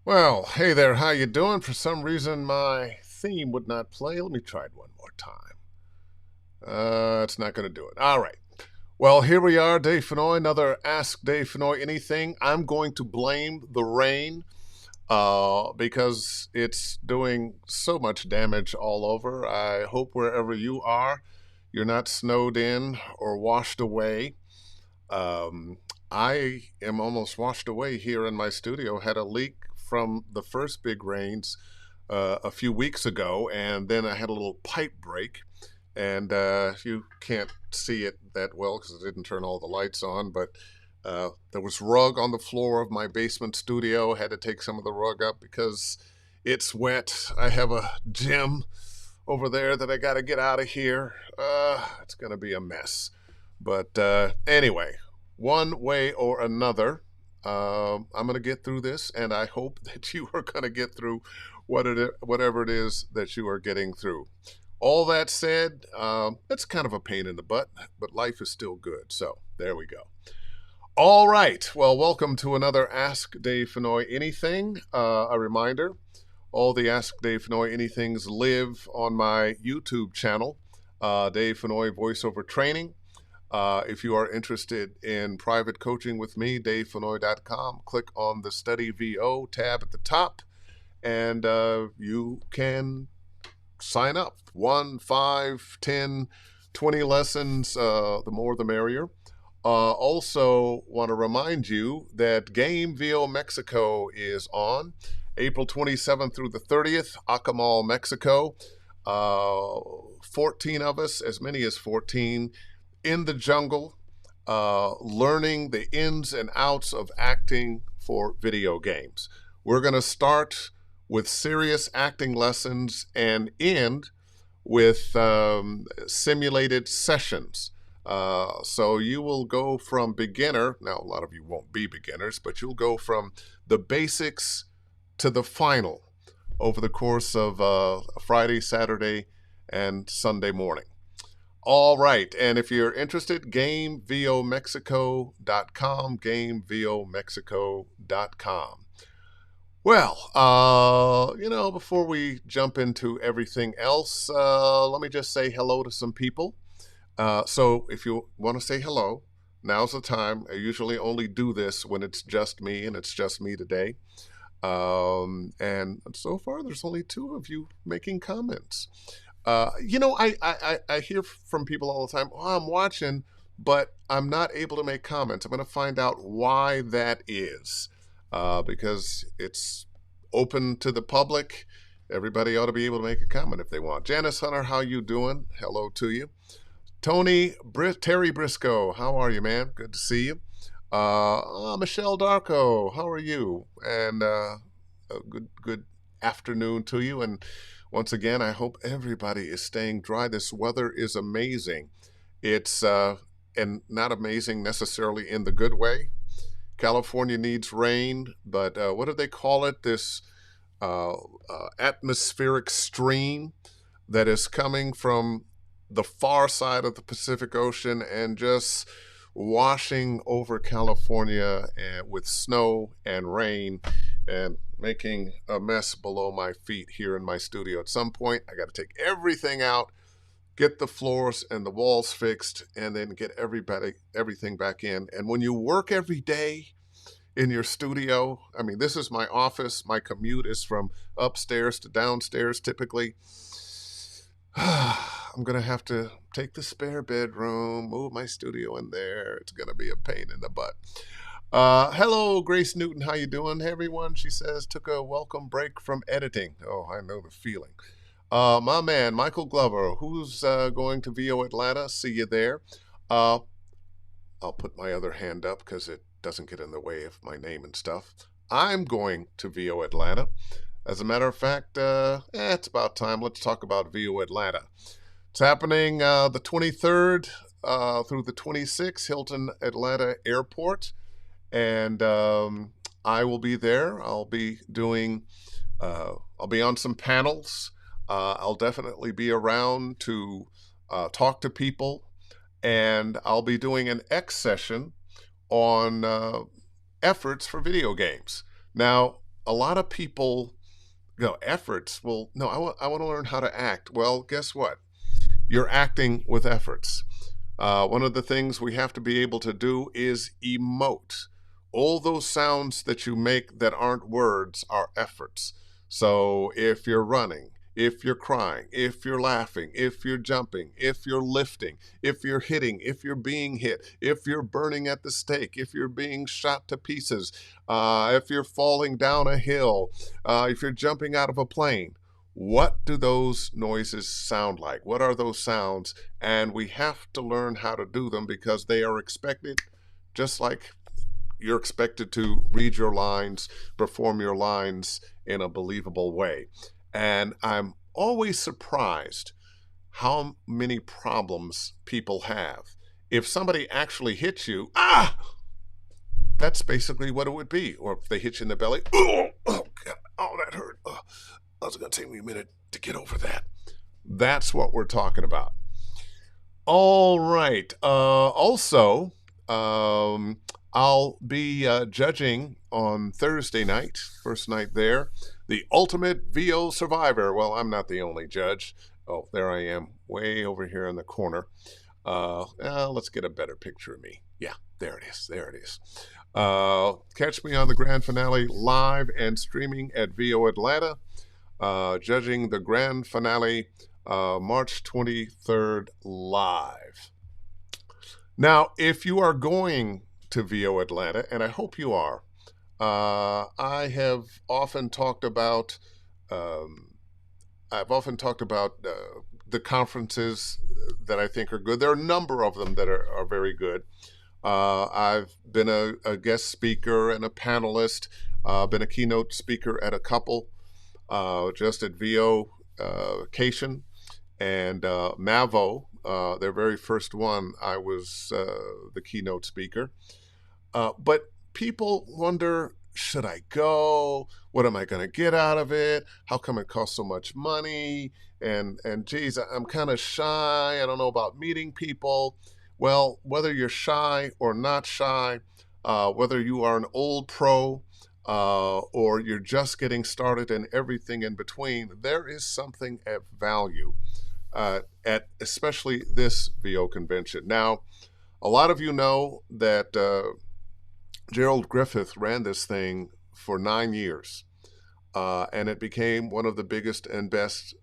Well, hey there, how you doing? For some reason my theme would not play. Let me try it one more time. It's not going to do it. All right. Well, here we are, Dave Fennoy, another Ask Dave Fennoy Anything. I'm going to blame the rain because it's doing so much damage all over. I hope wherever you are, you're not snowed in or washed away. Um, I am almost washed away here in my studio. Had a leak from the first big rains a few weeks ago, and then I had a little pipe break. And you can't see it that well because I didn't turn all the lights on, but there was rug on the floor of my basement studio. Had to take some of the rug up because it's wet. I have a gym over there that I got to get out of here. It's going to be a mess. But anyway, one way or another, I'm going to get through this, and I hope that you are going to get through whatever it is that you are getting through. All that said, it's kind of a pain in the butt, but life is still good. So there we go. All right. Well, welcome to another Ask Dave Fennoy Anything. A reminder, all the Ask Dave Fennoy Anythings live on my YouTube channel, Dave Fennoy Voiceover Training. If you are interested in private coaching with me, davefennoy.com, click on the Study VO tab at the top, and you can sign up. 1, 5, 10, 20 lessons, the more the merrier. Also want to remind you that Game VO Mexico is on April 27th through the 30th, Acamal, Mexico. 14 of us, as many as 14, in the jungle, learning the ins and outs of acting for video games. We're going to start with serious acting lessons and end with simulated sessions. So you will go from beginner, now a lot of you won't be beginners, but you'll go from the basics to the final over the course of Friday, Saturday, and Sunday morning. All right, and if you're interested, gamevomexico.com, gamevomexico.com. Well, before we jump into everything else, let me just say hello to some people. So if you want to say hello, now's the time. I usually only do this when it's just me, and it's just me today. And so far, there's only 2 of you making comments. I hear from people all the time, oh, I'm watching, but I'm not able to make comments. I'm going to find out why that is. Because it's open to the public. Everybody ought to be able to make a comment if they want. Janice Hunter, how you doing? Hello to you. Terry Briscoe, how are you, man? Good to see you. Michelle Darko, how are you? And a good afternoon to you. And once again, I hope everybody is staying dry. This weather is amazing. It's and not amazing necessarily in the good way. California needs rain, but what do they call it? This atmospheric stream that is coming from the far side of the Pacific Ocean and just washing over California with snow and rain and making a mess below my feet here in my studio. At some point, I got to take everything out, get the floors and the walls fixed, and then get everything back in. And when you work every day in your studio, I mean, this is my office. My commute is from upstairs to downstairs typically. I'm going to have to take the spare bedroom, move my studio in there. It's going to be a pain in the butt. Hello, Grace Newton. How you doing, everyone? She says, took a welcome break from editing. Oh, I know the feeling. My man, Michael Glover, who's going to VO Atlanta. See you there. I'll put my other hand up because it doesn't get in the way of my name and stuff. I'm going to VO Atlanta. As a matter of fact, it's about time. Let's talk about VO Atlanta. It's happening the 23rd through the 26th, Hilton Atlanta Airport. And I will be there. I'll be on some panels. I'll definitely be around to talk to people. And I'll be doing an X session on efforts for video games. Now, a lot of people go, efforts. Well, no, I want to learn how to act. Well, guess what? You're acting with efforts. One of the things we have to be able to do is emote. All those sounds that you make that aren't words are efforts. So if you're running, if you're crying, if you're laughing, if you're jumping, if you're lifting, if you're hitting, if you're being hit, if you're burning at the stake, if you're being shot to pieces, if you're falling down a hill, if you're jumping out of a plane, what do those noises sound like? What are those sounds? And we have to learn how to do them because they are expected, just like you're expected to read your lines, perform your lines in a believable way. And I'm always surprised how many problems people have. If somebody actually hits you, that's basically what it would be. Or if they hit you in the belly, oh, God, oh, that hurt. Oh, it's going to take me a minute to get over that. That's what we're talking about. All right. Also, I'll be judging on Thursday night, first night there, the Ultimate VO Survivor. Well, I'm not the only judge. Oh, there I am, way over here in the corner. Let's get a better picture of me. Yeah, there it is. There it is. Catch me on the grand finale live and streaming at VO Atlanta, judging the grand finale March 23rd live. Now, if you are going to VO Atlanta, and I hope you are, I have often talked about the conferences that I think are good. There are a number of them that are very good. I've been a guest speaker and a panelist, been a keynote speaker at a couple, just at VO Cation and Mavo, their very first one, I was the keynote speaker. But people wonder, should I go? What am I going to get out of it? How come it costs so much money? And geez, I'm kind of shy. I don't know about meeting people. Well, whether you're shy or not shy, whether you are an old pro or you're just getting started and everything in between, there is something at value at especially this VO convention. Now, a lot of you know that Gerald Griffith ran this thing for 9 years, and it became one of the biggest and best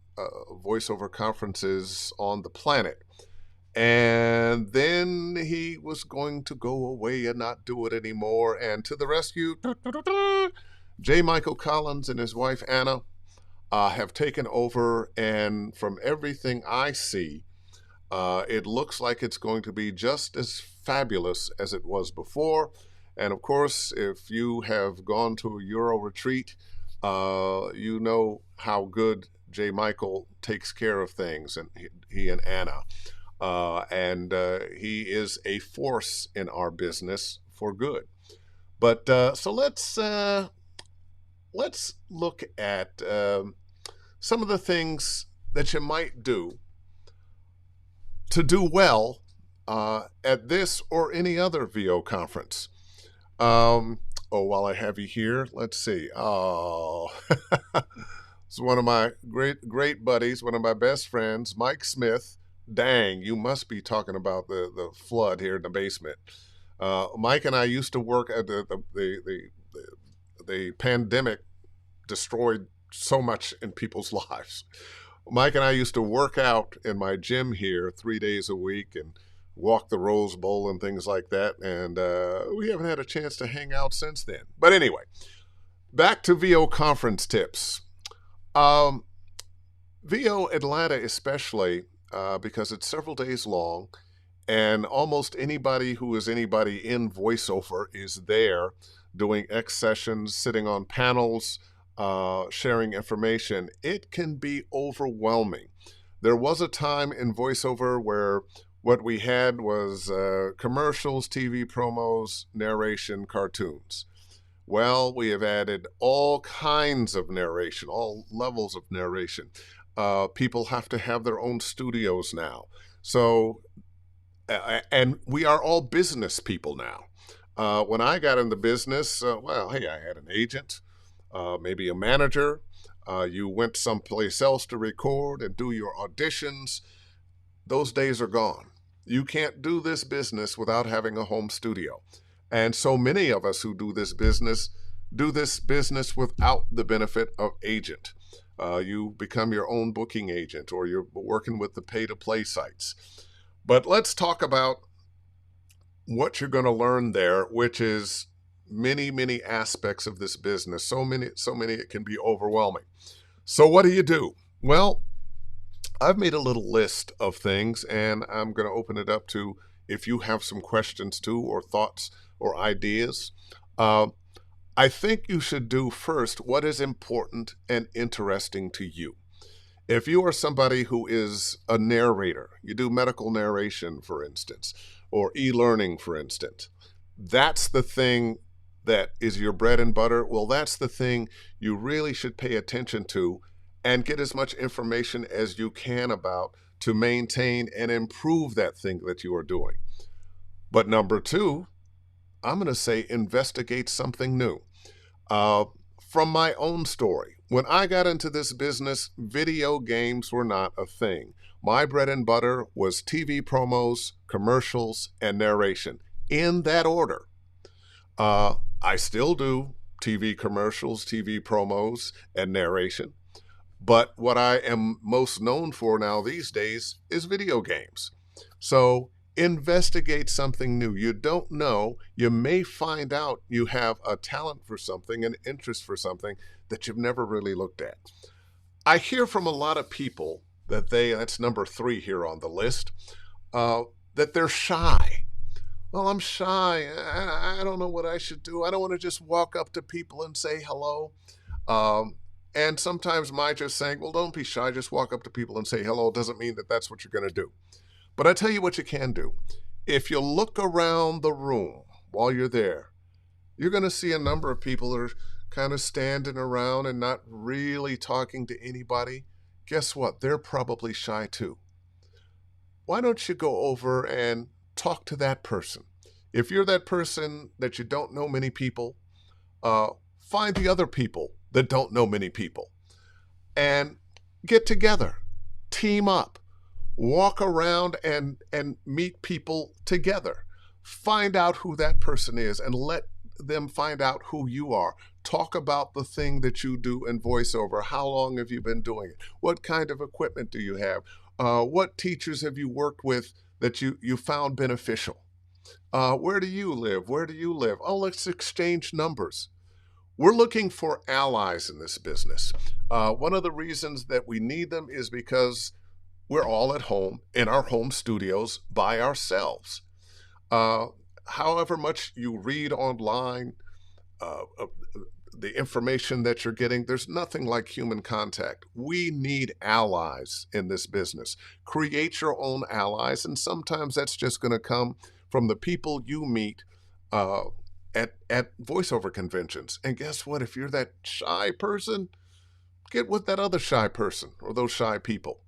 voiceover conferences on the planet. And then he was going to go away and not do it anymore. And to the rescue, J. Michael Collins and his wife Anna have taken over. And from everything I see, it looks like it's going to be just as fabulous as it was before. And of course, if you have gone to a Euro retreat, you know how good J. Michael takes care of things, and he and Anna. And he is a force in our business for good. But so let's look at some of the things that you might do to do well at this or any other VO conference. While I have you here, let's see. Oh, it's one of my great buddies, one of my best friends, Mike Smith. Dang, you must be talking about the flood here in the basement. Mike and I used to work at the pandemic destroyed so much in people's lives. Mike and I used to work out in my gym here 3 days a week and walk the Rose Bowl and things like that. And we haven't had a chance to hang out since then. But anyway, back to VO conference tips. VO Atlanta especially, because it's several days long, and almost anybody who is anybody in voiceover is there doing X sessions, sitting on panels, sharing information. It can be overwhelming. There was a time in voiceover where what we had was commercials, TV promos, narration, cartoons. Well, we have added all kinds of narration, all levels of narration. People have to have their own studios now. So, and we are all business people now. When I got in the business, well, hey, I had an agent. maybe a manager. You went someplace else to record and do your auditions. Those days are gone. You can't do this business without having a home studio. And so many of us who do this business without the benefit of agent. You become your own booking agent, or you're working with the pay-to-play sites. But let's talk about what you're going to learn there, which is many, many aspects of this business. So many, it can be overwhelming. So what do? Well, I've made a little list of things, and I'm going to open it up to if you have some questions too, or thoughts or ideas. I think you should do first what is important and interesting to you. If you are somebody who is a narrator, you do medical narration, for instance, or e-learning, for instance, that's the thing that is your bread and butter. Well, that's the thing you really should pay attention to and get as much information as you can about to maintain and improve that thing that you are doing. But number two, I'm going to say investigate something new. From my own story, when I got into this business, video games were not a thing. My bread and butter was TV promos, commercials, and narration, in that order. I still do TV commercials, TV promos, and narration. But what I am most known for now these days is video games. So investigate something new. You don't know. You may find out you have a talent for something, an interest for something that you've never really looked at. I hear from a lot of people that that's number 3 here on the list, that they're shy. Well, I'm shy. I don't know what I should do. I don't want to just walk up to people and say hello. And sometimes my just saying, well, don't be shy. Just walk up to people and say hello doesn't mean that that's what you're going to do. But I tell you what you can do. If you look around the room while you're there, you're going to see a number of people that are kind of standing around and not really talking to anybody. Guess what? They're probably shy too. Why don't you go over and talk to that person? If you're that person that you don't know many people, find the other people that don't know many people and get together, team up. Walk around and meet people together. Find out who that person is and let them find out who you are. Talk about the thing that you do in voiceover. How long have you been doing it? What kind of equipment do you have? What teachers have you worked with that you found beneficial? Where do you live? Where do you live? Oh, let's exchange numbers. We're looking for allies in this business. One of the reasons that we need them is because we're all at home in our home studios by ourselves. However much you read online, the information that you're getting, there's nothing like human contact. We need allies in this business. Create your own allies, and sometimes that's just going to come from the people you meet at voiceover conventions. And guess what? If you're that shy person, get with that other shy person or those shy people.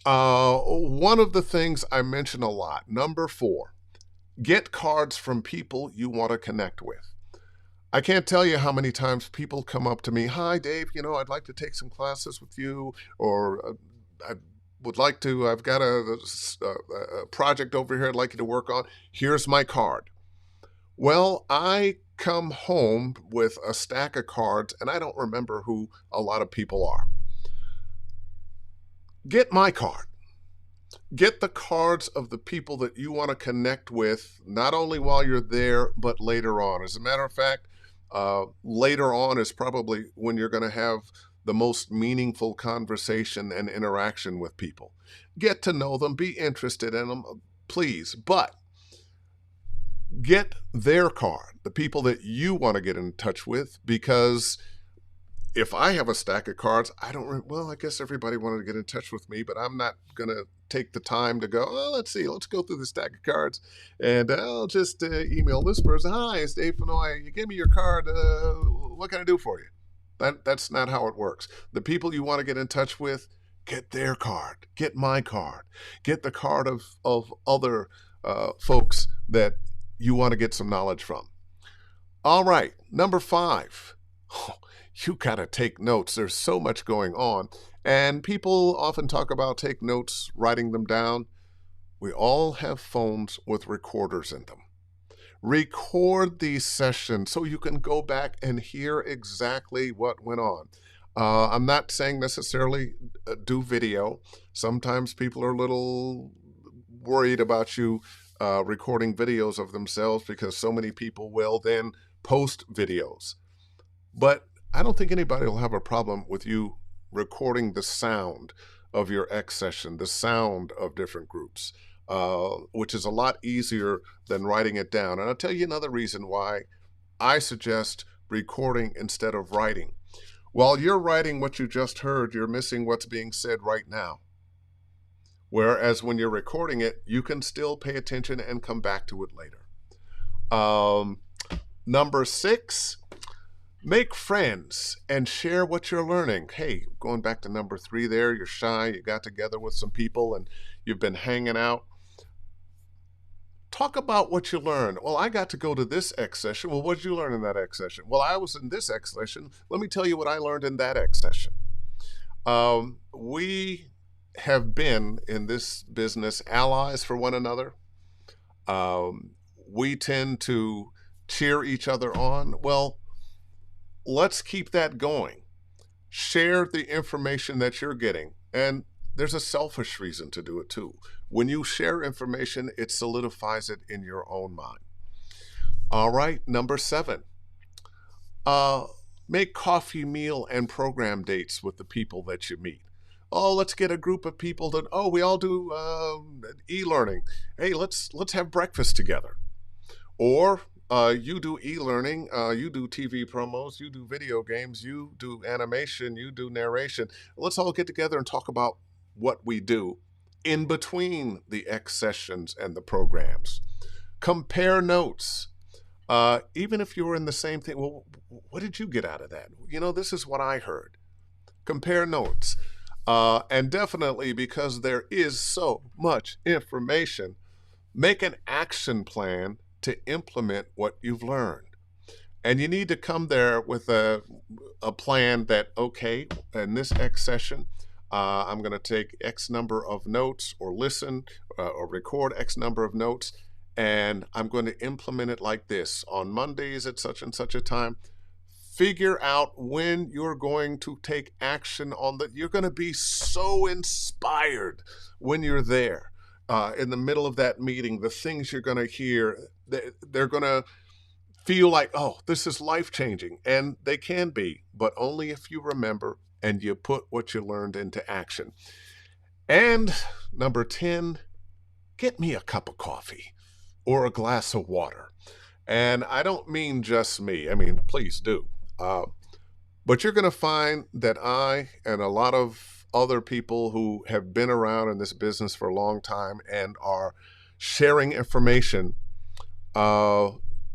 One of the things I mention a lot, number 4, get cards from people you want to connect with. I can't tell you how many times people come up to me, hi, Dave, I'd like to take some classes with you, or I've got a project over here I'd like you to work on. Here's my card. Well, I come home with a stack of cards, and I don't remember who a lot of people are. Get my card. Get the cards of the people that you want to connect with, not only while you're there, but later on. As a matter of fact, later on is probably when you're going to have the most meaningful conversation and interaction with people. Get to know them, be interested in them, please, but get their card, the people that you want to get in touch with, because if I have a stack of cards, I guess everybody wanted to get in touch with me, but I'm not going to take the time to go, let's go through the stack of cards, and I'll just email this person, hi, it's Dave Fennoy, you gave me your card, what can I do for you? That's not how it works. The people you want to get in touch with, get their card, get my card, get the card of other folks that you want to get some knowledge from. All right, number 5. you got to take notes. There's so much going on. And people often talk about take notes, writing them down. We all have phones with recorders in them. Record these sessions so you can go back and hear exactly what went on. I'm not saying necessarily do video. Sometimes people are a little worried about you recording videos of themselves because so many people will then post videos. But I don't think anybody will have a problem with you recording the sound of your X session, the sound of different groups, which is a lot easier than writing it down. And I'll tell you another reason why I suggest recording instead of writing. While you're writing what you just heard, you're missing what's being said right now. Whereas when you're recording it, you can still pay attention and come back to it later. Number 6, make friends and share what you're learning. Hey, going back to number 3 there, you're shy, you got together with some people and you've been hanging out. Talk about what you learned. Well, I got to go to this X session. Well, what did you learn in that X session? Well, I was in this X session. Let me tell you what I learned in that X session. We have been in this business allies for one another. We tend to cheer each other on. Well, let's keep that going. Share the information that you're getting. And there's a selfish reason to do it too. When you share information, it solidifies it in your own mind. All right, number 7. Make coffee, meal, and program dates with the people that you meet. Oh, let's get a group of people that, we all do e-learning. Hey, let's have breakfast together. Or you do e-learning, you do TV promos, you do video games, you do animation, you do narration. Let's all get together and talk about what we do in between the X sessions and the programs. Compare notes. Even if you were in the same thing, well, what did you get out of that? This is what I heard. Compare notes. And definitely, because there is so much information, make an action plan to implement what you've learned. And you need to come there with a plan that, okay, in this X session, I'm going to take X number of notes or listen or record X number of notes, and I'm going to implement it like this. On Mondays at such and such a time, figure out when you're going to take action on that. You're going to be so inspired when you're there. In the middle of that meeting, the things you're going to hear, they're going to feel like, oh, this is life-changing. And they can be, but only if you remember and you put what you learned into action. And number 10, get me a cup of coffee or a glass of water. And I don't mean just me. I mean, please do. But you're going to find that I and a lot of other people who have been around in this business for a long time and are sharing information,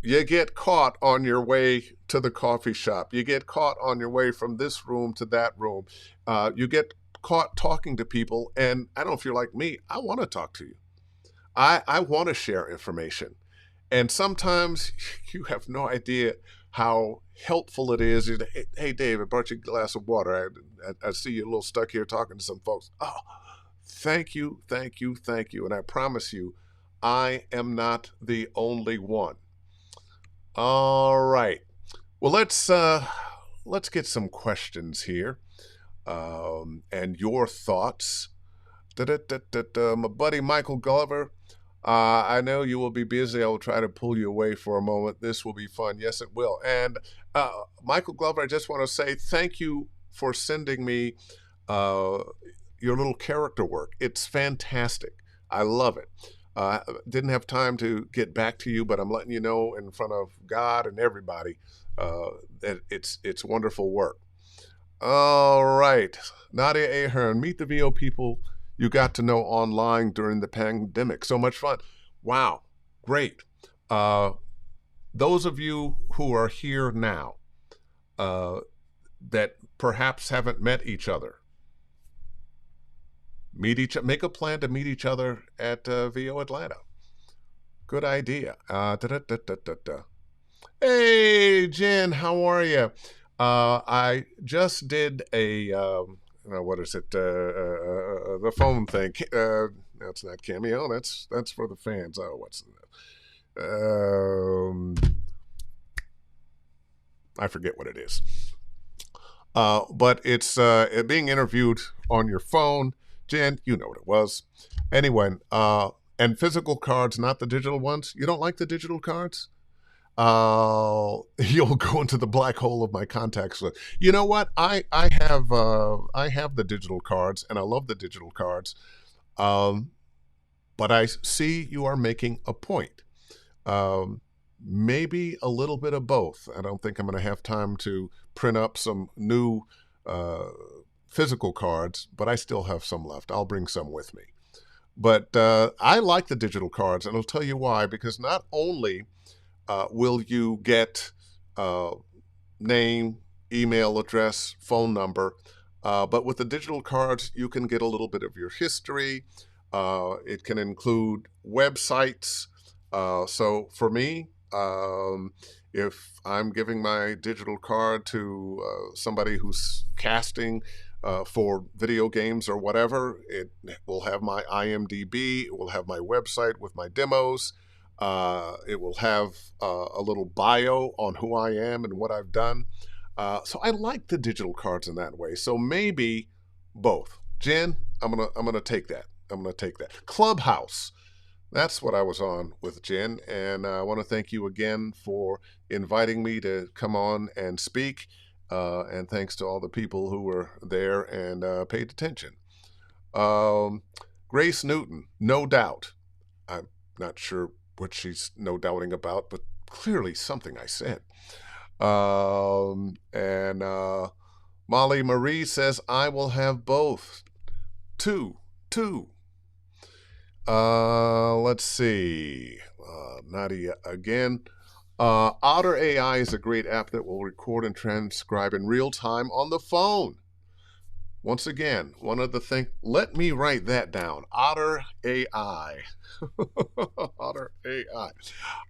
you get caught on your way to the coffee shop. You get caught on your way from this room to that room. You get caught talking to people. And I don't know if you're like me, I want to talk to you. I want to share information. And sometimes you have no idea how helpful it is. Hey, Dave, I brought you a glass of water. I see you a little stuck here talking to some folks. Oh, thank you, thank you, thank you. And I promise you, I am not the only one. All right. Well, let's get some questions here and your thoughts. My buddy Michael Gulliver, I know you will be busy. I will try to pull you away for a moment. This will be fun. Yes, it will. And Michael Glover, I just want to say thank you for sending me your little character work. It's fantastic. I love it. Didn't have time to get back to you, but I'm letting you know in front of God and everybody that it's wonderful work. All right. Nadia Ahern, meet the VO people you got to know online during the pandemic. So much fun. Wow. Great. Those of you who are here now that perhaps haven't met each other, make a plan to meet each other at VO Atlanta. Good idea. Hey, Jen, how are you? I just did a what is it? The phone thing. That's not Cameo. That's for the fans. Oh, what's I forget what it is. But it's being interviewed on your phone. Jen, you know what it was. Anyway, and physical cards, not the digital ones. You don't like the digital cards? You'll go into the black hole of my contacts list. You know what? I have the digital cards, and I love the digital cards. Um, but I see you are making a point. Um, Maybe a little bit of both. I don't think I'm going to have time to print up some new uh, physical cards, but I still have some left. I'll bring some with me. But I like the digital cards, and I'll tell you why. Because not only will you get uh, name, email address, phone number, but with the digital cards, you can get a little bit of your history. It can include websites. So for me, if I'm giving my digital card to somebody who's casting for video games or whatever, it will have my IMDb, it will have my website with my demos. It will have a little bio on who I am and what I've done. So I like the digital cards in that way. So maybe both. Jen, I'm gonna take that. I'm gonna take that. Clubhouse. That's what I was on with Jen, and I want to thank you again for inviting me to come on and speak. And thanks to all the people who were there and paid attention. Um, Grace Newton, no doubt. I'm not sure what she's no doubting about, but clearly something I said. And Molly Marie says, I will have both. Two, two. Let's see. Nadia again. Otter AI is a great app that will record and transcribe in real time on the phone. Once again, one of the things, let me write that down. Otter AI. Otter AI.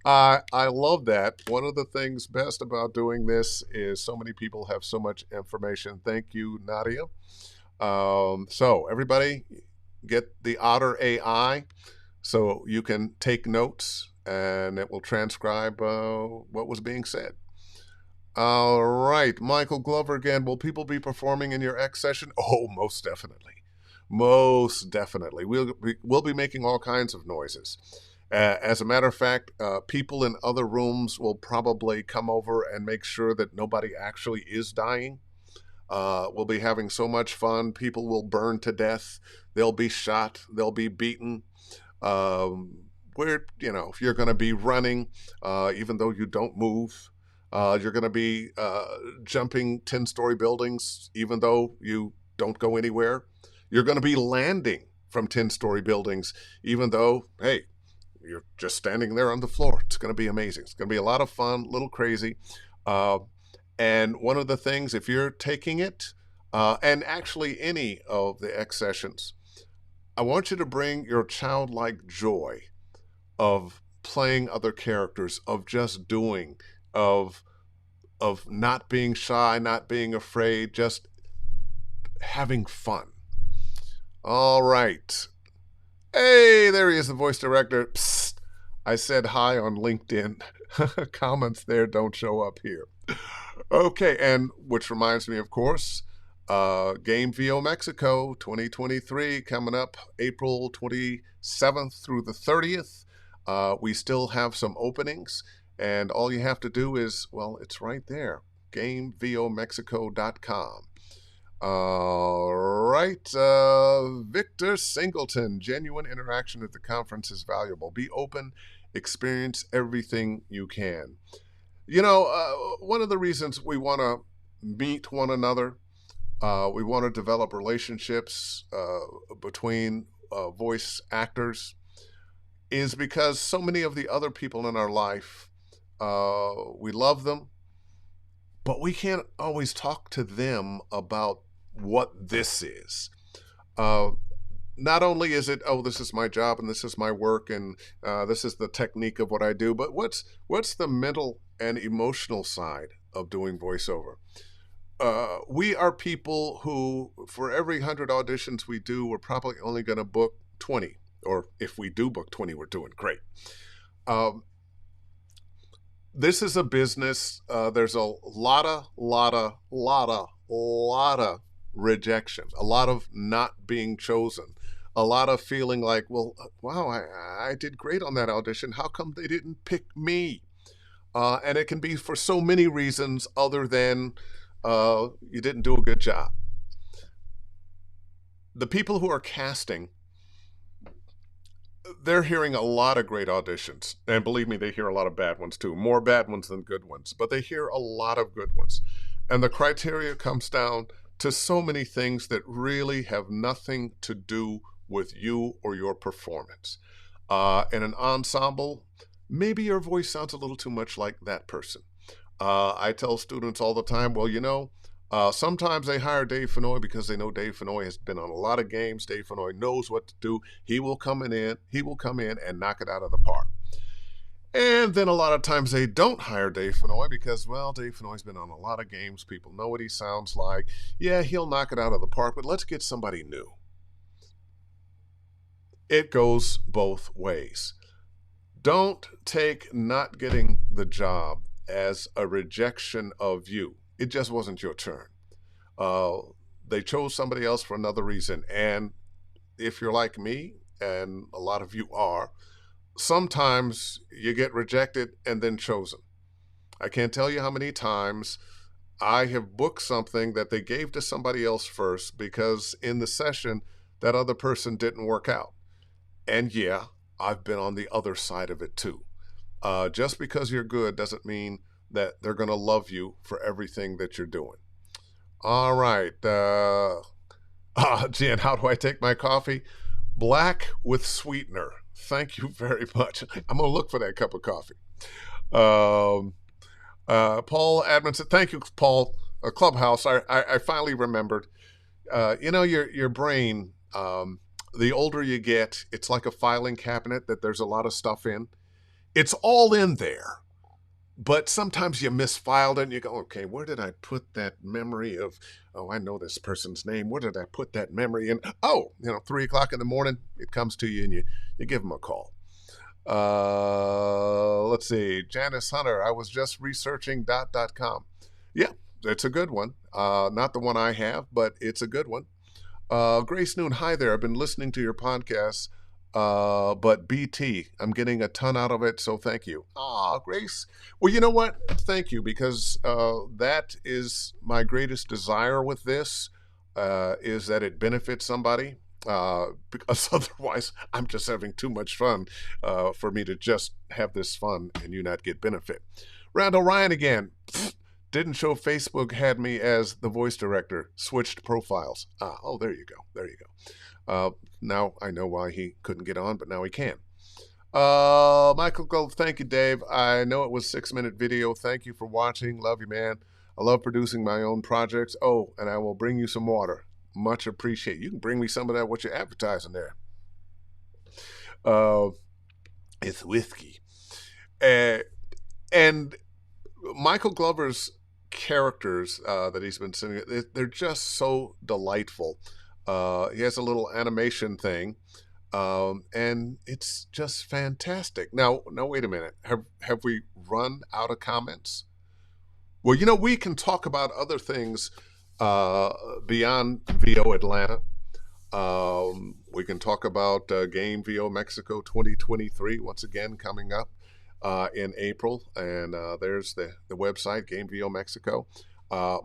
I love that. One of the things best about doing this is so many people have so much information. Thank you, Nadia. So everybody get the Otter AI so you can take notes and it will transcribe what was being said. All right, Michael Glover again. Will people be performing in your X session? Oh, most definitely. Most definitely. We'll be making all kinds of noises. As a matter of fact, people in other rooms will probably come over and make sure that nobody actually is dying. We'll be having so much fun. People will burn to death. They'll be shot. They'll be beaten. If you're going to be running, even though you don't move, you're going to be jumping 10-story buildings, even though you don't go anywhere. You're going to be landing from 10-story buildings, even though, hey, you're just standing there on the floor. It's going to be amazing. It's going to be a lot of fun, a little crazy. And one of the things, if you're taking it, and actually any of the X sessions, I want you to bring your childlike joy of playing other characters, of just doing, of not being shy, not being afraid, just having fun. All right. Hey, there he is, the voice director. Psst. I said hi on LinkedIn. Comments there don't show up here. Okay, and which reminds me, of course, Game VO Mexico 2023 coming up April 27th through the 30th. We still have some openings, and all you have to do is, well, it's right there, gamevomexico.com. All right, Victor Singleton, genuine interaction at the conference is valuable. Be open, experience everything you can. You know, one of the reasons we want to meet one another, we want to develop relationships between voice actors, is because so many of the other people in our life, we love them, but we can't always talk to them about what this is. Not only is it, oh, this is my job and this is my work and this is the technique of what I do, but what's the mental and emotional side of doing voiceover? We are people who, for every 100 auditions we do, we're probably only going to book 20. Or if we do book 20, we're doing great. Um, this is a business. There's a lot of rejection, a lot of not being chosen, a lot of feeling like, well, wow, I did great on that audition. How come they didn't pick me? And it can be for so many reasons other than you didn't do a good job. The people who are casting, they're hearing a lot of great auditions. And believe me, they hear a lot of bad ones too. More bad ones than good ones. But they hear a lot of good ones. And the criteria comes down to so many things that really have nothing to do with you or your performance. In an ensemble, maybe your voice sounds a little too much like that person. I tell students all the time, well, sometimes they hire Dave Fennoy because they know Dave Fennoy has been on a lot of games. Dave Fennoy knows what to do. He will come in and knock it out of the park. And then a lot of times they don't hire Dave Fennoy because, well, Dave Fennoy's been on a lot of games. People know what he sounds like. Yeah, he'll knock it out of the park, but let's get somebody new. It goes both ways. Don't take not getting the job as a rejection of you. It just wasn't your turn. Uh, they chose somebody else for another reason. And if you're like me, and a lot of you are, sometimes you get rejected and then chosen. I can't tell you how many times I have booked something that they gave to somebody else first because in the session that other person didn't work out. And yeah, I've been on the other side of it too. Just because you're good doesn't mean that they're going to love you for everything that you're doing. All right. Jen, how do I take my coffee? Black with sweetener. Thank you very much. I'm going to look for that cup of coffee. Paul Admonson, thank you, Paul. Clubhouse, I finally remembered. Your brain, the older you get, it's like a filing cabinet that there's a lot of stuff in. It's all in there. But sometimes you misfiled it and you go, okay, where did I put that memory of, oh, I know this person's name. Where did I put that memory in? Oh, 3 o'clock in the morning, it comes to you and you give them a call. Let's see. Janice Hunter, I was just researching .com. Yeah, it's a good one. Not the one I have, but it's a good one. Grace Noon, hi there. I've been listening to your podcast, but BT, I'm getting a ton out of it, so thank you. Grace. Well, you know what? Thank you, because that is my greatest desire with this, is that it benefits somebody. Because otherwise I'm just having too much fun for me to just have this fun and you not get benefit. Randall Ryan again. Didn't show Facebook had me as the voice director. Switched profiles. There you go. There you go. Now I know why he couldn't get on, but now he can. Michael Gold, thank you, Dave. I know it was 6-minute video. Thank you for watching. Love you, man. I love producing my own projects. Oh, and I will bring you some water. Much appreciate. You can bring me some of that, what you're advertising there. It's whiskey. And Michael Glover's characters that he's been singing, they're just so delightful. He has a little animation thing, and it's just fantastic. Now, wait a minute. Have we run out of comments? Well, we can talk about other things beyond VO Atlanta. We can talk about Game VO Mexico 2023, once again coming up in April. And there's the website, Game VO Mexico.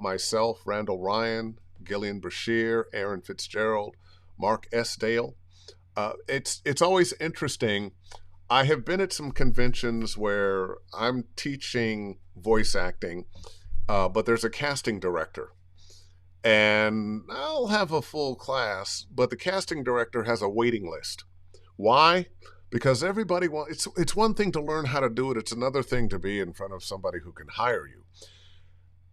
Myself, Randall Ryan, Gillian Brashear, Aaron Fitzgerald, Mark S. Dale. It's always interesting. I have been at some conventions where I'm teaching voice acting, but there's a casting director. And I'll have a full class, but the casting director has a waiting list. Why? Because everybody wants, it's one thing to learn how to do it. It's another thing to be in front of somebody who can hire you.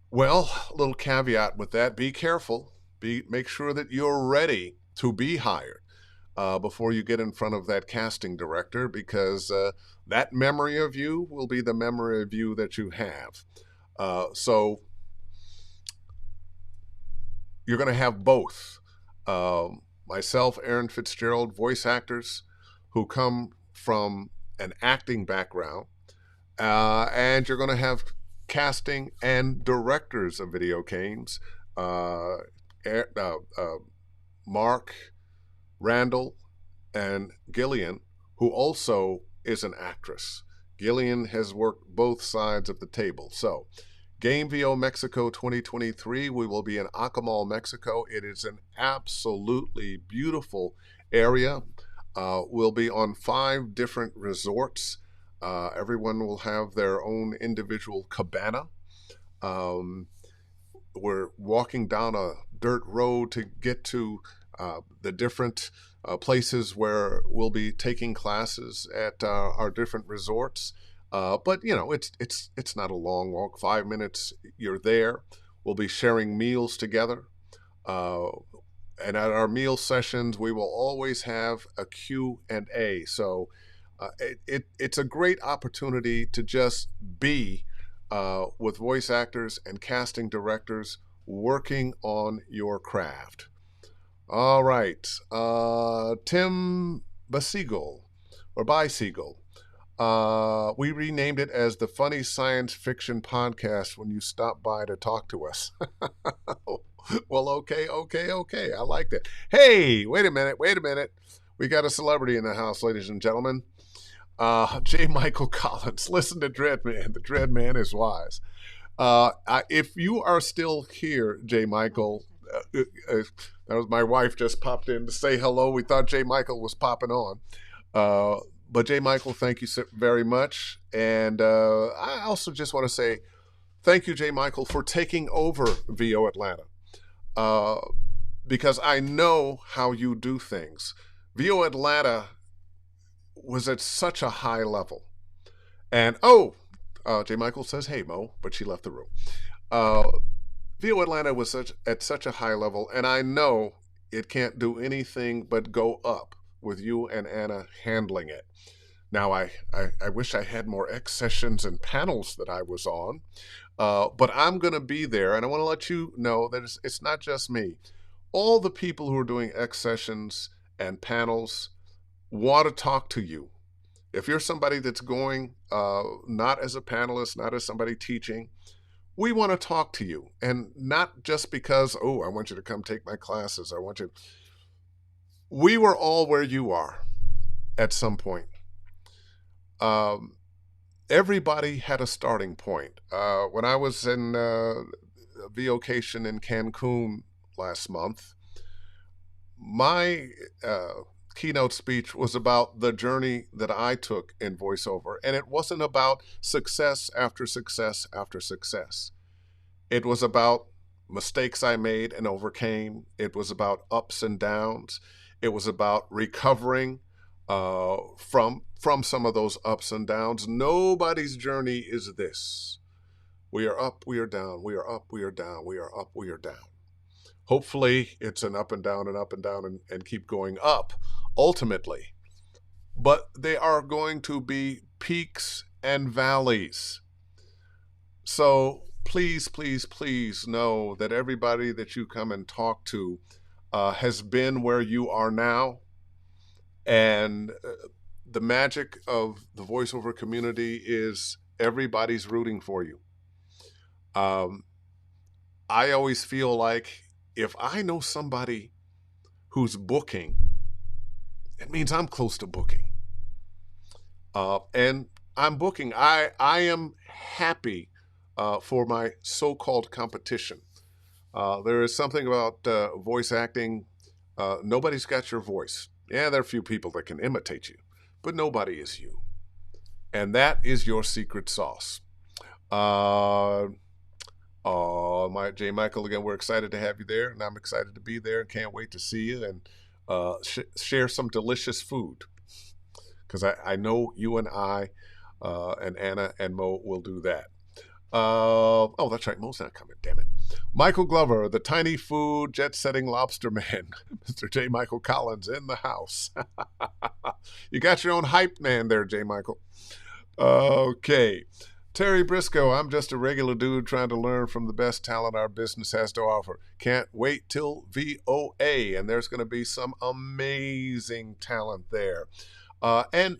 Well, a little caveat with that, be careful. Make sure that you're ready to be hired before you get in front of that casting director, because that memory of you will be the memory of you that you have. So you're going to have both. Myself, Aaron Fitzgerald, voice actors who come from an acting background, and you're going to have casting and directors of video games. Uh, Mark, Randall, and Gillian, who also is an actress. Gillian has worked both sides of the table. So, Game VO Mexico 2023, we will be in Acamal, Mexico. It is an absolutely beautiful area. We'll be on 5 different resorts. Everyone will have their own individual cabana. Um, we're walking down a dirt road to get to the different places where we'll be taking classes at our different resorts. But you know, it's not a long walk. 5 minutes, you're there. We'll be sharing meals together. Uh, and at our meal sessions, we will always have a Q&A. So it's a great opportunity to just be with voice actors and casting directors working on your craft. All right. Tim Basiegel, or Biseagle. We renamed it as the Funny Science Fiction Podcast when you stop by to talk to us. Well, okay. I like that. Hey, wait a minute. We got a celebrity in the house, ladies and gentlemen. J. Michael Collins. Listen to Dreadman. The Dreadman is wise. If you are still here, J. Michael, that was my wife just popped in to say hello. We thought J. Michael was popping on. But J. Michael, thank you so very much. And I also just want to say thank you, J. Michael, for taking over VO Atlanta. Because I know how you do things. VO Atlanta was at such a high level. And, J. Michael says, hey, Mo, but she left the room. VO Atlanta was at such a high level, and I know it can't do anything but go up with you and Anna handling it. Now, I wish I had more X sessions and panels that I was on, but I'm going to be there, and I want to let you know that it's not just me. All the people who are doing X sessions and panels want to talk to you. If you're somebody that's going not as a panelist, not as somebody teaching, we want to talk to you. And not just because, I want you to come take my classes. We were all where you are at some point. Everybody had a starting point. When I was in a vacation in Cancun last month, my keynote speech was about the journey that I took in voiceover. And it wasn't about success after success after success. It was about mistakes I made and overcame. It was about ups and downs. It was about recovering from some of those ups and downs. Nobody's journey is this. We are up, we are down. We are up, we are down. We are up, we are down. Hopefully, it's an up and down and up and down and keep going up ultimately. But they are going to be peaks and valleys. So please know that everybody that you come and talk to has been where you are now. And the magic of the voiceover community is everybody's rooting for you. I always feel like if I know somebody who's booking, it means I'm close to booking. And I'm booking. I am happy for my so-called competition. There is something about voice acting. Nobody's got your voice. Yeah, there are a few people that can imitate you, but nobody is you. And that is your secret sauce. J. Michael, again, we're excited to have you there, and I'm excited to be there and can't wait to see you and share some delicious food. Because I know you and I and Anna and Mo will do that. That's right. Mo's not coming. Damn it. Michael Glover, the tiny food jet-setting lobster man. Mr. J. Michael Collins in the house. You got your own hype man there, J. Michael. Okay. Terry Briscoe, I'm just a regular dude trying to learn from the best talent our business has to offer. Can't wait till VOA, and there's going to be some amazing talent there. And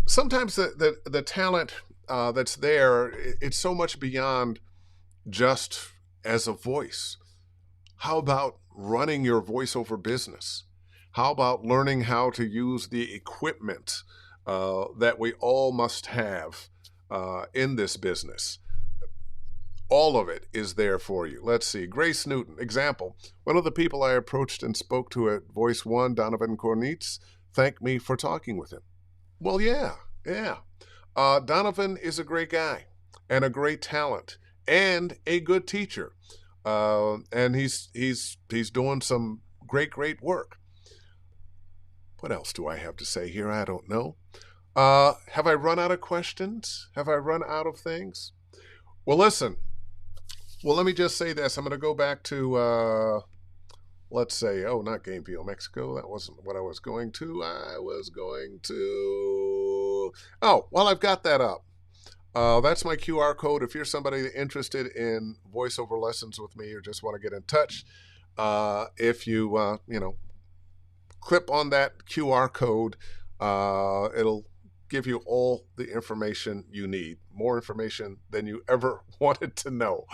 sometimes the talent that's there, it's so much beyond just as a voice. How about running your voiceover business? How about learning how to use the equipment that we all must have in this business? All of it is there for you. Let's see. Grace Newton, example. One of the people I approached and spoke to at Voice One, Donovan Cornitz, thanked me for talking with him. Well, yeah. Donovan is a great guy and a great talent and a good teacher, and he's doing some great work. What else do I have to say here? I don't know. Have I run out of questions? Have I run out of things? Well, listen. Well, let me just say this. I'm going to go back to let's say, oh, not Gameville, Mexico. That wasn't what I was going to. Oh, well, I've got that up. That's my QR code. If you're somebody interested in voiceover lessons with me or just want to get in touch, if you, clip on that QR code, it'll give you all the information you need, more information than you ever wanted to know.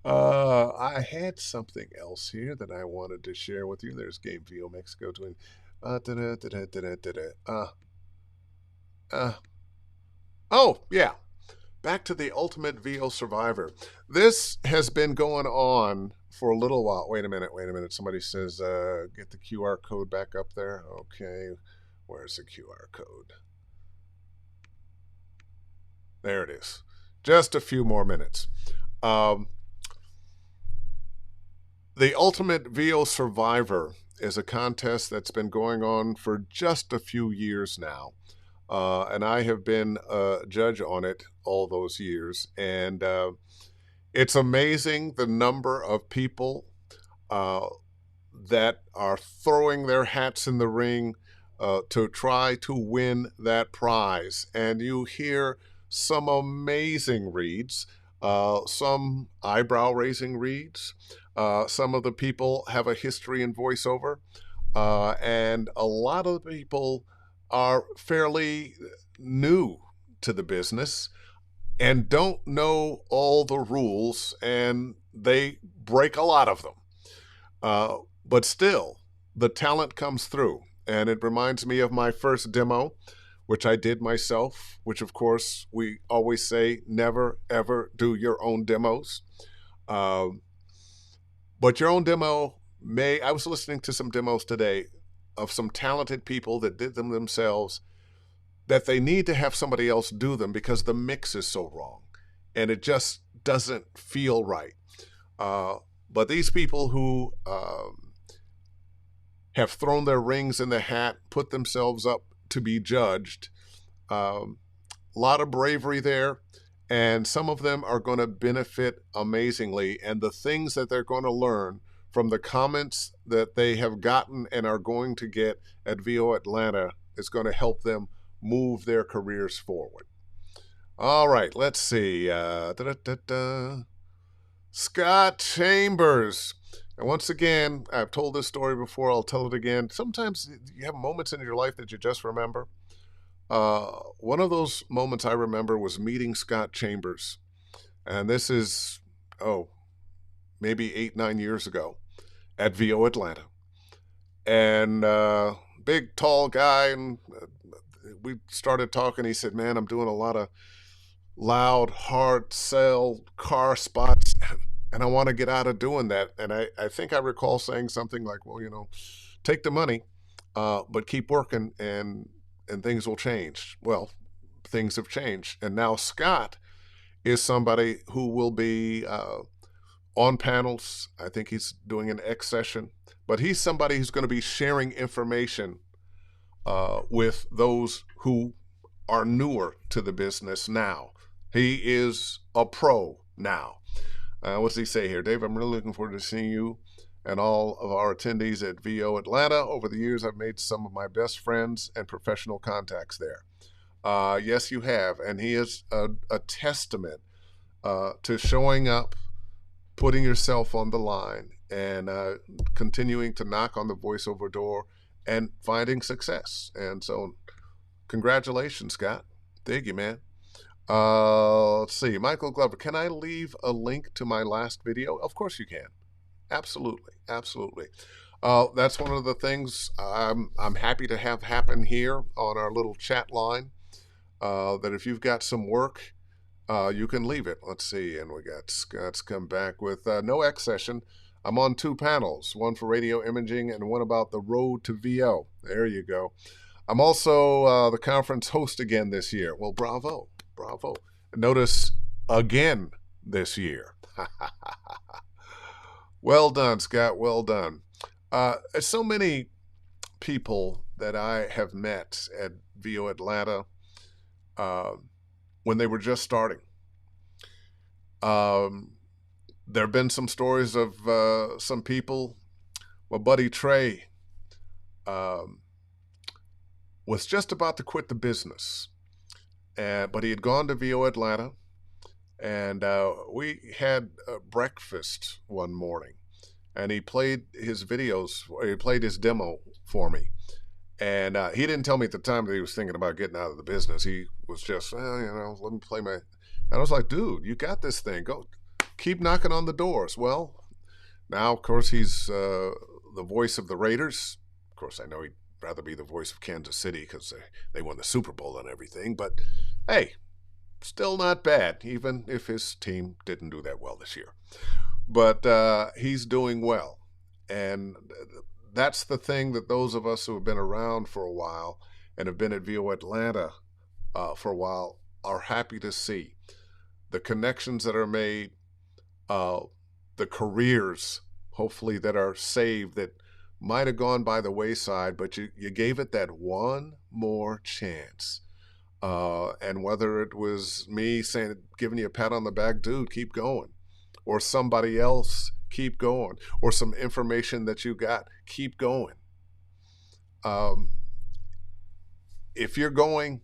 I had something else here that I wanted to share with you. There's Game VO Mexico 20. Oh, yeah. Back to the Ultimate VO Survivor. This has been going on for a little while. Wait a minute. Somebody says, get the QR code back up there. Okay. Where's the QR code? There it is. Just a few more minutes. The Ultimate VO Survivor is a contest that's been going on for just a few years now. And I have been a judge on it all those years. And it's amazing the number of people that are throwing their hats in the ring to try to win that prize. And you hear some amazing reads, some eyebrow-raising reads. Some of the people have a history in voiceover, and a lot of the people are fairly new to the business and don't know all the rules, and they break a lot of them. But still, the talent comes through, and it reminds me of my first demo, which I did myself, which, of course, we always say, never, ever do your own demos. But your own demo I was listening to some demos today of some talented people that did them themselves, that they need to have somebody else do them because the mix is so wrong and it just doesn't feel right. But these people who have thrown their rings in the hat, put themselves up to be judged, a lot of bravery there. And some of them are going to benefit amazingly. And the things that they're going to learn from the comments that they have gotten and are going to get at VO Atlanta is going to help them move their careers forward. All right, let's see. Scott Chambers. And once again, I've told this story before. I'll tell it again. Sometimes you have moments in your life that you just remember. One of those moments I remember was meeting Scott Chambers. And this is, maybe 8-9 years ago at VO Atlanta. And big, tall guy. And we started talking. He said, man, I'm doing a lot of loud, hard sell car spots. And I want to get out of doing that. And I think I recall saying something like, well, take the money, but keep working and things will change. Well, things have changed. And now Scott is somebody who will be on panels. I think he's doing an X session, but he's somebody who's going to be sharing information with those who are newer to the business now. He is a pro now. What does he say here? Dave, I'm really looking forward to seeing you and all of our attendees at VO Atlanta. Over the years, I've made some of my best friends and professional contacts there. Yes, you have. And he is a testament to showing up, putting yourself on the line, and continuing to knock on the voiceover door and finding success. And so, congratulations, Scott. Dig you, man. Let's see. Michael Glover, can I leave a link to my last video? Of course you can. Absolutely. Absolutely. That's one of the things I'm happy to have happen here on our little chat line. That if you've got some work, you can leave it. Let's see. And we got Scott's come back with no X session. I'm on 2 panels, one for radio imaging and one about the road to VO. There you go. I'm also the conference host again this year. Well, bravo. Bravo. Notice again this year. Well done, Scott. Well done. So many people that I have met at VO Atlanta when they were just starting. There have been some stories of some people. My buddy Trey was just about to quit the business, but he had gone to VO Atlanta, and we had breakfast one morning, and he played his videos. He played his demo for me. And he didn't tell me at the time that he was thinking about getting out of the business. He was just, let me play my. And I was like, dude, you got this thing. Go, keep knocking on the doors. Well, now, of course, he's the voice of the Raiders. Of course, I know he'd rather be the voice of Kansas City because they won the Super Bowl and everything. But hey, still not bad, even if his team didn't do that well this year. But he's doing well. And that's the thing that those of us who have been around for a while and have been at VO Atlanta for a while are happy to see. The connections that are made, the careers, hopefully, that are saved that might have gone by the wayside, but you gave it that one more chance. And whether it was me giving you a pat on the back, dude, keep going, or somebody else, keep going, or some information that you got, keep going. If you're going,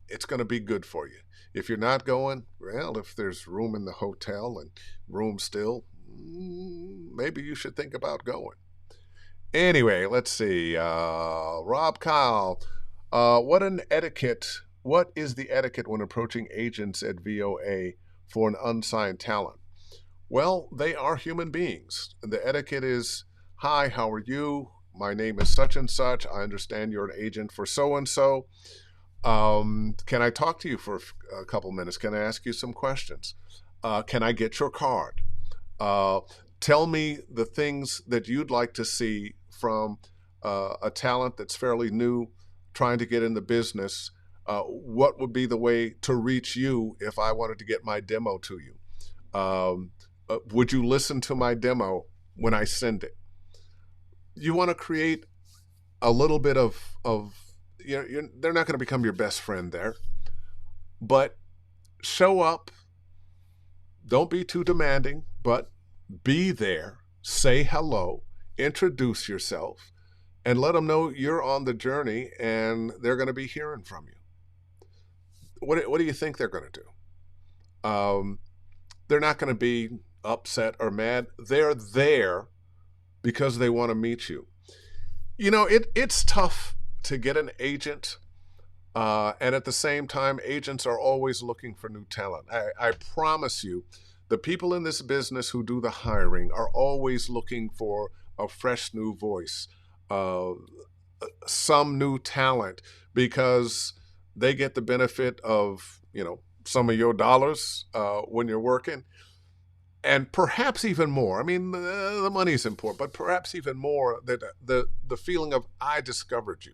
it's going to be good for you. If you're not going, well, if there's room in the hotel and room still, maybe you should think about going. Anyway, let's see. Rob Kyle, what is the etiquette when approaching agents at VOA for an unsigned talent? Well, they are human beings. The etiquette is, hi, how are you? My name is such and such. I understand you're an agent for so-and-so. Can I talk to you for a couple minutes? Can I ask you some questions? Can I get your card? Tell me the things that you'd like to see from a talent that's fairly new, trying to get in the business. What would be the way to reach you if I wanted to get my demo to you? Would you listen to my demo when I send it? You want to create a little bit of they're not going to become your best friend there, but show up. Don't be too demanding, but be there, say hello, introduce yourself, and let them know you're on the journey and they're going to be hearing from you. What do you think they're going to do? They're not going to be upset or mad. They're there because they want to meet you. It's tough to get an agent, and at the same time, agents are always looking for new talent. I promise you, the people in this business who do the hiring are always looking for a fresh new voice, some new talent, because they get the benefit of, some of your dollars when you're working. And perhaps even more. I mean, the money's important, but perhaps even more that the feeling of, I discovered you.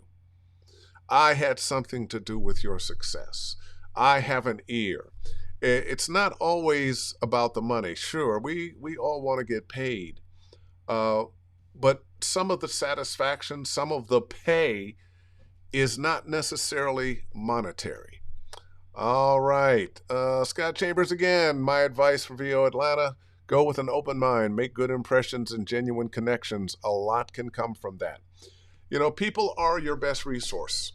I had something to do with your success. I have an ear. It's not always about the money. Sure, we all want to get paid. But some of the satisfaction, some of the pay is not necessarily monetary. All right. Scott Chambers again. My advice for VO Atlanta: go with an open mind, make good impressions and genuine connections. A lot can come from that. People are your best resource.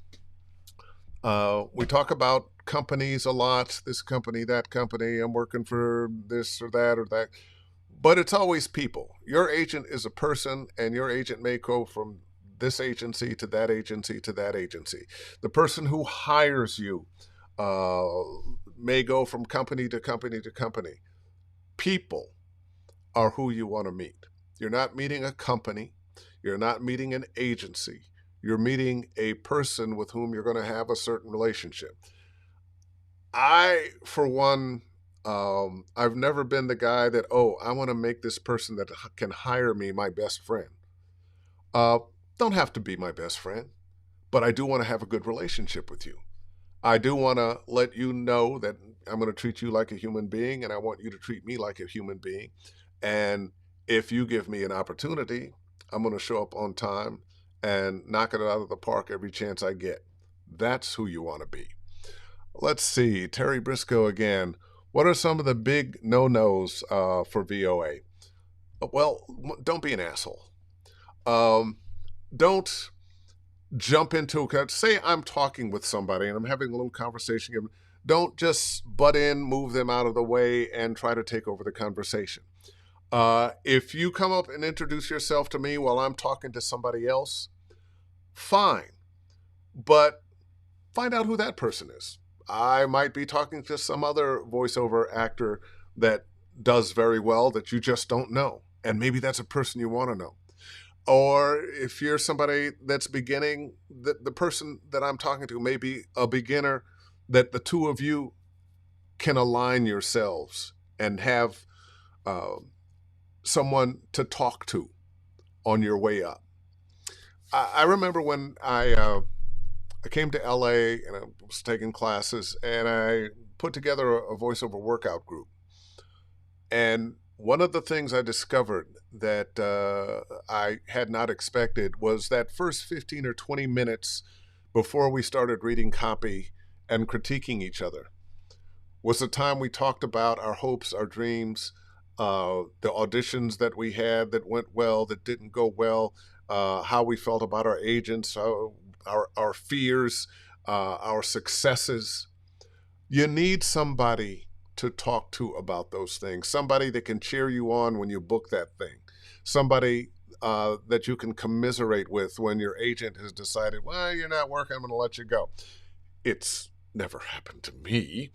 We talk about companies a lot, this company, that company, I'm working for this or that or that. But it's always people. Your agent is a person, and your agent may go from this agency to that agency to that agency. The person who hires you uh, may go from company to company to company. People are who you want to meet. You're not meeting a company, you're not meeting an agency. You're meeting a person with whom you're going to have a certain relationship. I, for one, I've never been the guy that, oh, I want to make this person that can hire me my best friend. Uh, don't have to be my best friend, but I do want to have a good relationship with you. I do want to let you know that I'm going to treat you like a human being, and I want you to treat me like a human being. And if you give me an opportunity, I'm going to show up on time and knock it out of the park every chance I get. That's who you want to be. Let's see, Terry Briscoe again. What are some of the big no-nos for VOA? Well, don't be an asshole. Um, don't jump into it. Say I'm talking with somebody and I'm having a little conversation. Don't just butt in, move them out of the way, and try to take over the conversation. If you come up and introduce yourself to me while I'm talking to somebody else, fine. But find out who that person is. I might be talking to some other voiceover actor that does very well that you just don't know. And maybe that's a person you want to know. Or if you're somebody that's beginning, the person that I'm talking to may be a beginner, that the two of you can align yourselves and have uh, someone to talk to on your way up. I remember when I came to LA and I was taking classes and I put together a voiceover workout group. And one of the things I discovered that I had not expected was that first 15 or 20 minutes before we started reading copy and critiquing each other was the time we talked about our hopes, our dreams, the auditions that we had that went well, that didn't go well, how we felt about our agents, our fears, our successes. You need somebody to talk to about those things, somebody that can cheer you on when you book that thing, somebody that you can commiserate with when your agent has decided, well, you're not working, I'm going to let you go. It's never happened to me,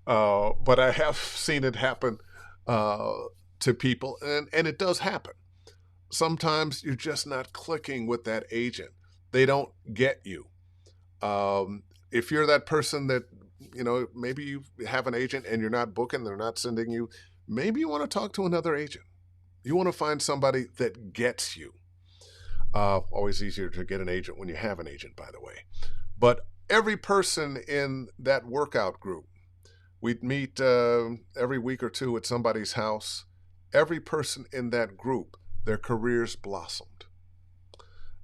but I have seen it happen uh, to people, and it does happen. Sometimes you're just not clicking with that agent. They don't get you. If you're that person that, maybe you have an agent and you're not booking, they're not sending you, maybe you want to talk to another agent. You want to find somebody that gets you. Always easier to get an agent when you have an agent, by the way. But every person in that workout group, we'd meet every week or two at somebody's house. Every person in that group, their careers blossomed.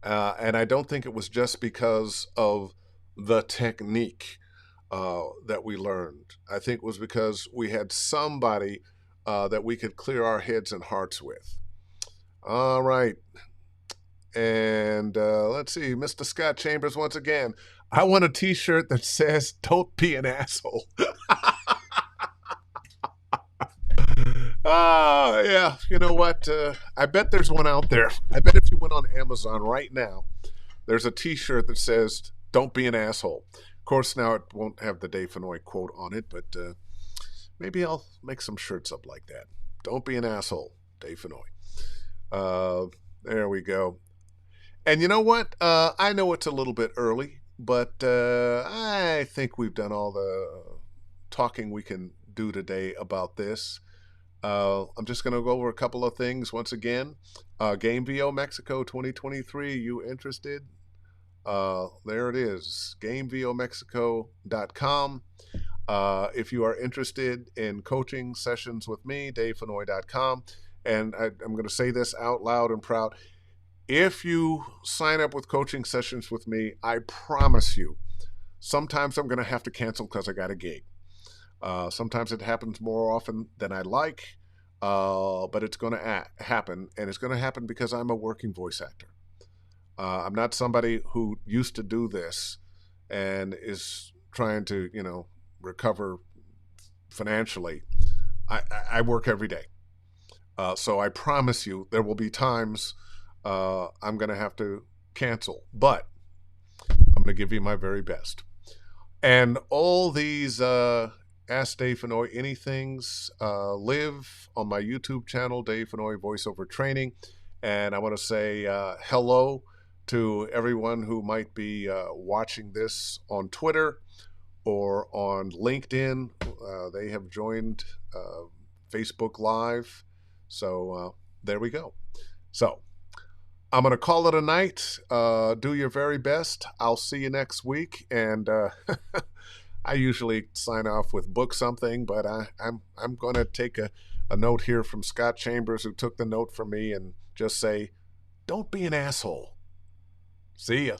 And I don't think it was just because of the technique that we learned. I think it was because we had somebody that we could clear our heads and hearts with. All right. And let's see, Mr. Scott Chambers once again. I want a t-shirt that says, don't be an asshole. Oh, yeah. You know what? I bet there's one out there. I bet if you went on Amazon right now, there's a t-shirt that says, don't be an asshole. Of course, now it won't have the Dave Fennoy quote on it, but maybe I'll make some shirts up like that. Don't be an asshole, Dave Fennoy. There we go. And you know what? I know it's a little bit early, but I think we've done all the talking we can do today about this. I'm just going to go over a couple of things once again. Game VO Mexico 2023, you interested? There it is, gamevomexico.com. If you are interested in coaching sessions with me, davefennoy.com. And I'm going to say this out loud and proud. If you sign up with coaching sessions with me, I promise you, sometimes I'm going to have to cancel because I got a gig. Sometimes it happens more often than I like, but it's going to happen. And it's going to happen because I'm a working voice actor. I'm not somebody who used to do this and is trying to, recover financially, I work every day. So I promise you, there will be times I'm going to have to cancel, but I'm going to give you my very best. And all these Ask Dave Fennoy anythings live on my YouTube channel, Dave Fennoy Voiceover Training. And I want to say hello to everyone who might be watching this on Twitter or on LinkedIn. They have joined Facebook Live. So there we go. So I'm going to call it a night. Do your very best. I'll see you next week. And I usually sign off with book something, but I'm going to take a note here from Scott Chambers, who took the note from me, and just say, don't be an asshole. See ya.